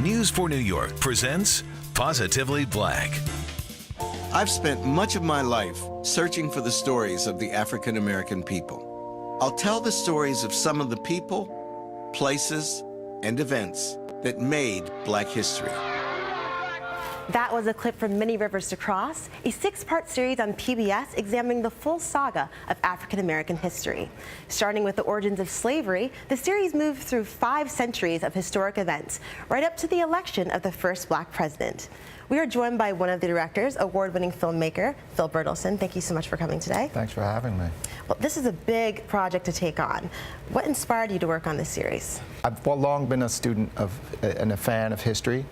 News for New York presents Positively Black. I've spent much of my life searching for the stories of the African American people. I'll tell the stories of some of the people, places, and events that made Black history. That was a clip from Many Rivers to Cross, a 6-part series on PBS examining the full saga of African American history. Starting with the origins of slavery, the series moved through 5 centuries of historic events, right up to the election of the first Black president. We are joined by one of the directors, award-winning filmmaker Phil Bertelsen. Thank you so much for coming today. Thanks for having me. Well, this is a big project to take on. What inspired you to work on this series? I've long been a student of and a fan of history.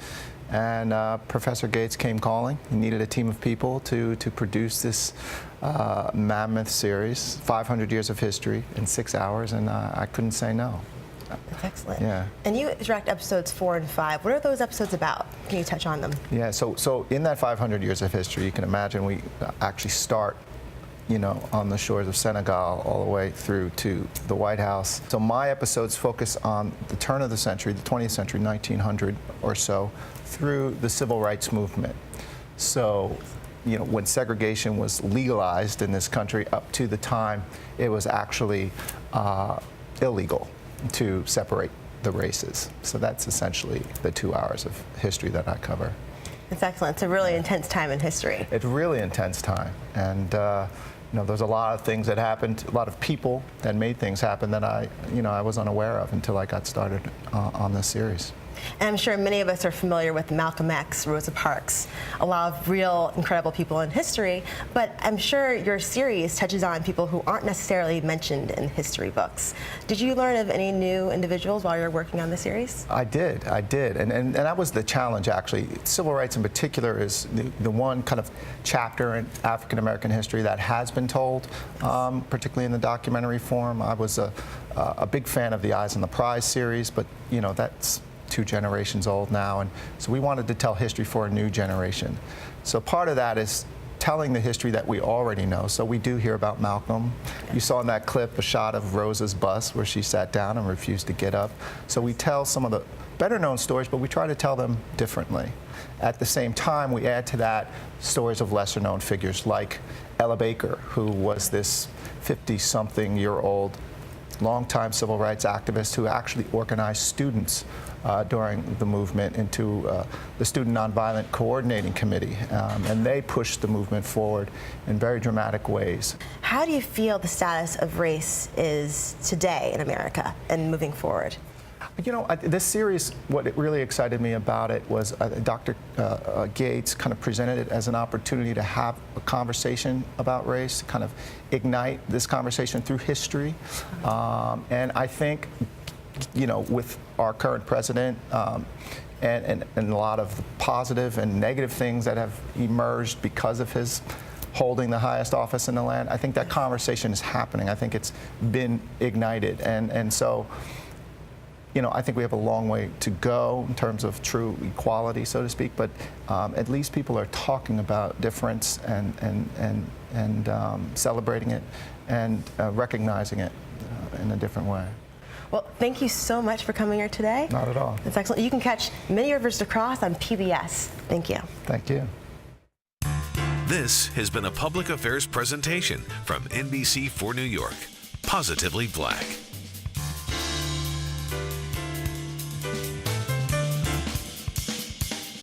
And Professor Gates came calling. He needed a team of people to produce this mammoth series, 500 years of history in 6 hours, and I couldn't say no. That's excellent. Yeah. And you direct episodes 4 and 5. What are those episodes about? Can you touch on them? Yeah, so in that 500 years of history, you can imagine we actually start on the shores of Senegal all the way through to the White House. So my episodes focus on the turn of the century, the 20th century, 1900 or so, through the civil rights movement. So, when segregation was legalized in this country up to the time it was actually illegal to separate the races. So that's essentially the 2 hours of history that I cover. It's excellent. It's a really intense time in history. It's a really intense time. And there's a lot of things that happened, a lot of people that made things happen that I was unaware of until I got started on this series. And I'm sure many of us are familiar with Malcolm X, Rosa Parks, a lot of real incredible people in history, but I'm sure your series touches on people who aren't necessarily mentioned in history books. Did you learn of any new individuals while you were working on the series? I did, and that was the challenge, actually. Civil rights in particular is the one kind of chapter in African American history that has been told, particularly in the documentary form. I was a big fan of the Eyes on the Prize series, but that's 2 generations old now, and so we wanted to tell history for a new generation. So part of that is telling the history that we already know. So we do hear about Malcolm. You saw in that clip a shot of Rosa's bus where she sat down and refused to get up. So we tell some of the better known stories, but we try to tell them differently. At the same time, we add to that stories of lesser known figures like Ella Baker, who was this 50-something-year-old longtime civil rights activist who actually organized students during the movement into the Student Nonviolent Coordinating Committee, and they pushed the movement forward in very dramatic ways. How do you feel the status of race is today in America and moving forward? This series, what it really excited me about it was Dr. Gates kind of presented it as an opportunity to have a conversation about race, to kind of ignite this conversation through history. And I think, with our current president and a lot of the positive and negative things that have emerged because of his holding the highest office in the land, I think that conversation is happening. I think it's been ignited. And so, I think we have a long way to go in terms of true equality, so to speak, but at least people are talking about difference and celebrating it and recognizing it in a different way. Well, thank you so much for coming here today. Not at all. It's excellent. You can catch Many Rivers to Cross on PBS. Thank you. Thank you. This has been a public affairs presentation from NBC for New York. Positively Black.